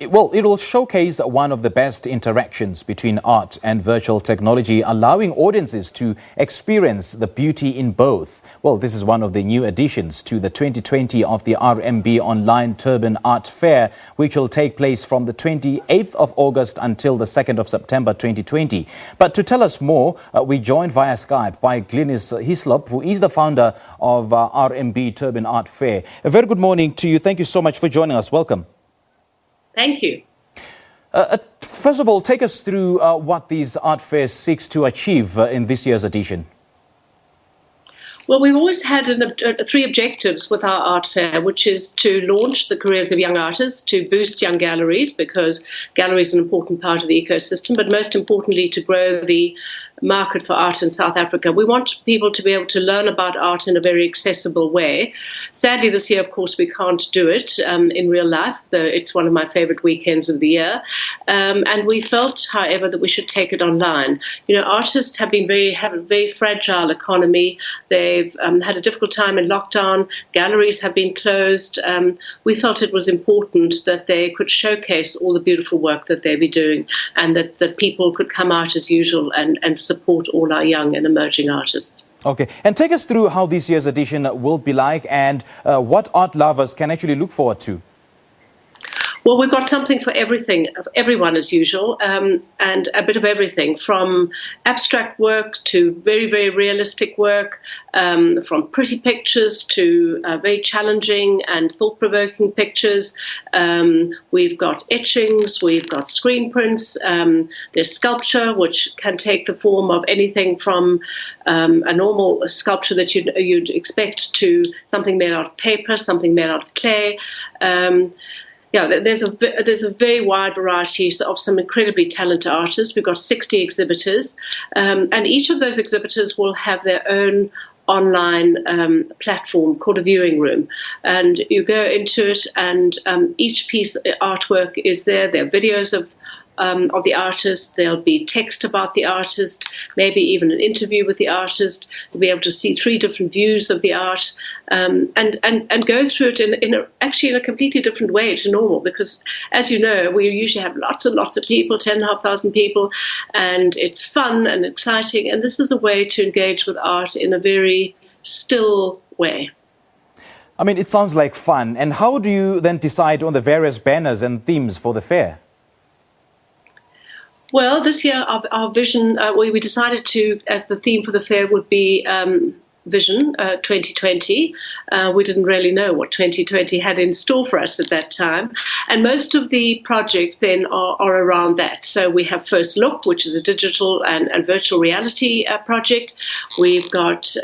It will showcase one of the best interactions between art and virtual technology, allowing audiences to experience the beauty in both. Well, this is one of the new additions to the 2020 of the RMB Online Turbine Art Fair, which will take place from the 28th of August until the 2nd of September 2020. But to tell us more, we joined via Skype by Glynis Hyslop, who is the founder of RMB Turbine Art Fair. A very good morning to you. Thank you so much for joining us. Welcome. Thank you. First of all, take us through what these art fairs seeks to achieve in this year's edition. Well, we've always had three objectives with our art fair, which is to launch the careers of young artists, to boost young galleries, because galleries are an important part of the ecosystem, but most importantly, to grow the market for art in South Africa. We want people to be able to learn about art in a very accessible way. Sadly, this year, of course, we can't do it in real life, though it's one of my favorite weekends of the year. And we felt, however, that we should take it online. You know, artists have a very fragile economy. They've had a difficult time in lockdown. Galleries have been closed. We felt it was important that they could showcase all the beautiful work that they'll be doing, and that people could come out as usual and support all our young and emerging artists. Okay, and take us through how this year's edition will be like and what art lovers can actually look forward to. Well, we've got something for everyone as usual, and a bit of everything, from abstract work to very, very realistic work, from pretty pictures to very challenging and thought-provoking pictures. We've got etchings, we've got screen prints, there's sculpture, which can take the form of anything from a normal sculpture that you'd expect to something made out of paper, something made out of clay. Yeah, there's a very wide variety of some incredibly talented artists. We've got 60 exhibitors, and each of those exhibitors will have their own online platform called a viewing room, and you go into it, and each piece of artwork is there. There are videos of the artist. There'll be text about the artist, maybe even an interview with the artist. You'll be able to see three different views of the art, and go through it in a completely different way to normal, because, as you know, we usually have lots and lots of people, 10,500 people, and it's fun and exciting, and this is a way to engage with art in a very still way. I mean, it sounds like fun. And how do you then decide on the various banners and themes for the fair? Well, this year our vision, we decided the theme for the fair would be Vision 2020. We didn't really know what 2020 had in store for us at that time. And most of the projects then are around that. So we have First Look, which is a digital and virtual reality project. We've got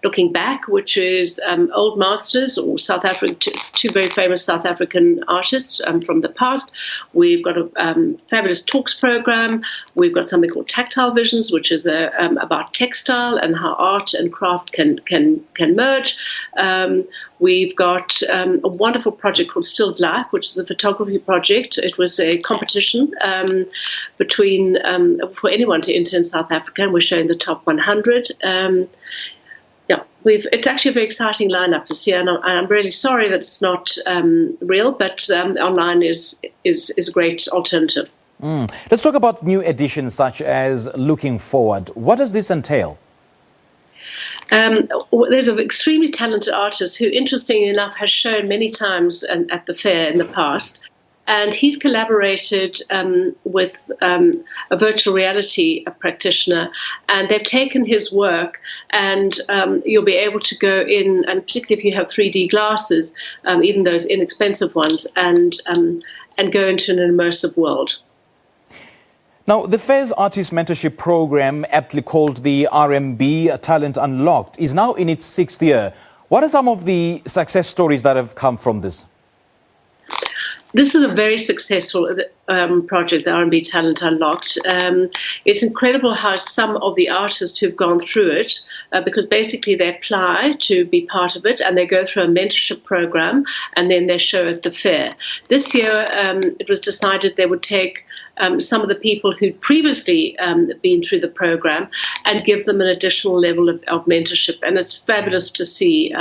Looking Back, which is old masters or South African, two very famous South African artists from the past. We've got a fabulous talks program. We've got something called Tactile Visions, which is about textile and how art and craft can merge. We've got a wonderful project called Stilled Life, which is a photography project. It was a competition for anyone to enter in South Africa, and we're showing the top 100. It's actually a very exciting lineup this year, and I'm really sorry that it's not real, but online is a great alternative. Let's talk about new editions such as Looking Forward. What does this entail? There's an extremely talented artist who, interestingly enough, has shown many times at the fair in the past. And he's collaborated with a virtual reality practitioner, and they've taken his work, and you'll be able to go in, and particularly if you have 3D glasses, even those inexpensive ones, and go into an immersive world. Now, the fair's artist mentorship program, aptly called the RMB Talent Unlocked, is now in its 6th year. What are some of the success stories that have come from this? This is a very successful. project, the R&B Talent Unlocked. It's incredible how some of the artists who've gone through it, because basically they apply to be part of it and they go through a mentorship program and then they show at the fair. This year it was decided they would take some of the people who'd previously been through the program and give them an additional level of mentorship. And it's fabulous to see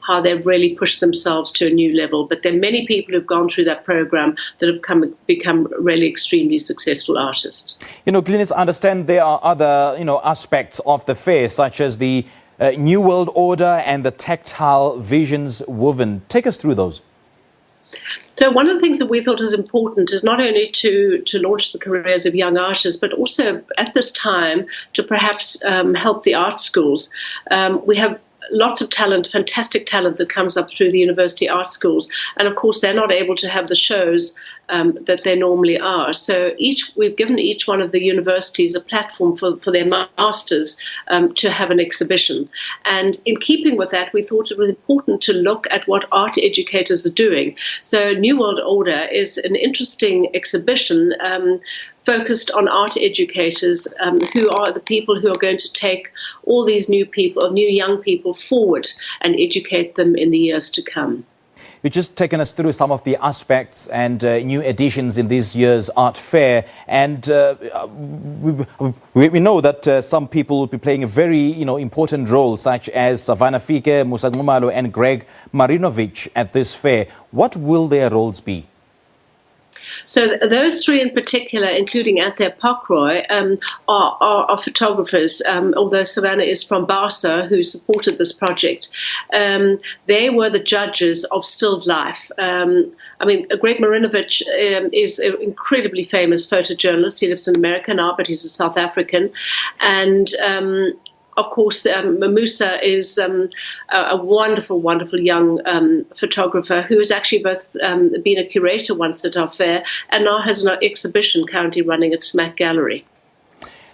how they've really pushed themselves to a new level. But there are many people who've gone through that program that have become really extremely successful artists. Glynis, I understand there are other, aspects of the fair, such as the New World Order and the tactile visions woven. Take us through those. So one of the things that we thought was important is not only to launch the careers of young artists, but also at this time to perhaps help the art schools. We have lots of talent, fantastic talent that comes up through the university art schools. And of course, they're not able to have the shows that they normally are. So we've given each one of the universities a platform for their masters to have an exhibition. And in keeping with that, we thought it was important to look at what art educators are doing. So New World Order is an interesting exhibition focused on art educators who are the people who are going to take all these new young people forward and educate them in the years to come. You've just taken us through some of the aspects and new additions in this year's art fair, and we know that some people will be playing a very important role, such as Savannah Fike, Musa Nxumalo and Greg Marinovich at this fair. What will their roles be? So those three in particular, including Anthea Parkroy, are photographers, although Savannah is from Barca, who supported this project. They were the judges of stilled life. Greg Marinovich is an incredibly famous photojournalist. He lives in America now, but he's a South African. And of course, Musa is a wonderful, wonderful young photographer who has actually both been a curator once at our fair and now has an exhibition currently running at Smack Gallery.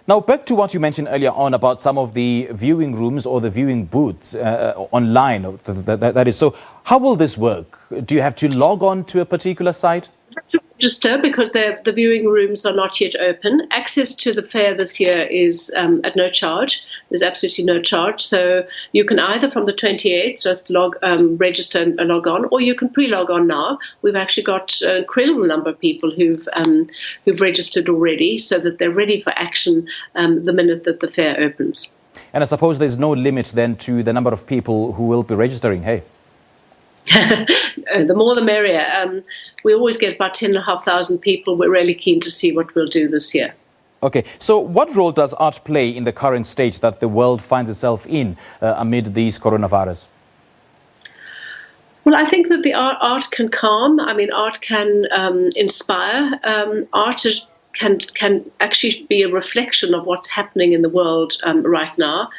Now, back to what you mentioned earlier on about some of the viewing rooms or the viewing booths online. That is, so how will this work? Do you have to log on to a particular site? Register because the viewing rooms are not yet open. Access to the fair this year is at no charge. There's absolutely no charge. So you can either from the 28th just register and log on, or you can pre-log on now. We've actually got an incredible number of people who've registered already, so that they're ready for action the minute that the fair opens. And I suppose there's no limit then to the number of people who will be registering, hey? The more the merrier. We always get about 10,500 people. We're really keen to see what we'll do this year. Okay, so what role does art play in the current stage that the world finds itself in amid these coronavirus? Well, I think that the art can calm. Art can inspire. Art can actually be a reflection of what's happening in the world right now.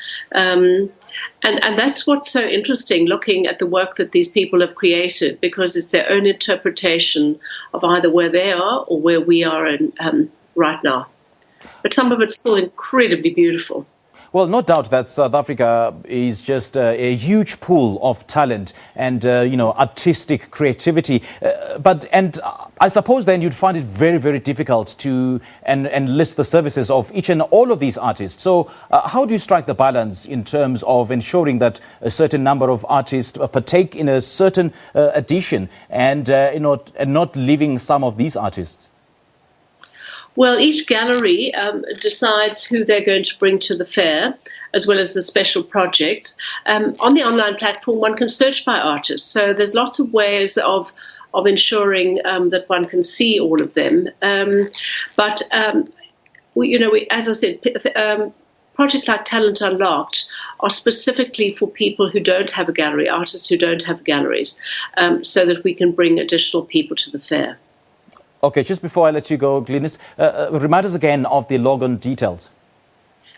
And that's what's so interesting, looking at the work that these people have created, because it's their own interpretation of either where they are or where we are right now. But some of it's still incredibly beautiful. Well, no doubt that South Africa is just a huge pool of talent and, artistic creativity. And I suppose then you'd find it very, very difficult to enlist the services of each and all of these artists. So how do you strike the balance in terms of ensuring that a certain number of artists partake in a certain edition and not leaving some of these artists? Well, each gallery decides who they're going to bring to the fair, as well as the special projects. On the online platform, one can search by artists. So there's lots of ways of ensuring that one can see all of them. But as I said, projects like Talent Unlocked are specifically for people who don't have a gallery, artists who don't have galleries, so that we can bring additional people to the fair. Okay, just before I let you go, Glynis, remind us again of the login details.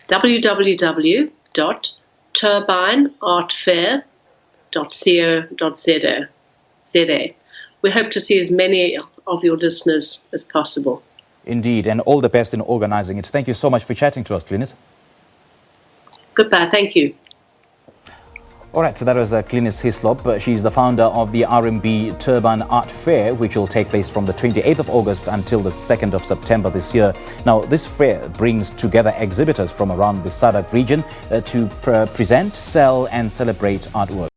www.turbineartfair.co.za. We hope to see as many of your listeners as possible. Indeed, and all the best in organising it. Thank you so much for chatting to us, Glynis. Goodbye, thank you. All right, so that was Glynis Hyslop. She's the founder of the RMB Turbine Art Fair, which will take place from the 28th of August until the 2nd of September this year. Now, this fair brings together exhibitors from around the SADC region to present, sell and celebrate artwork.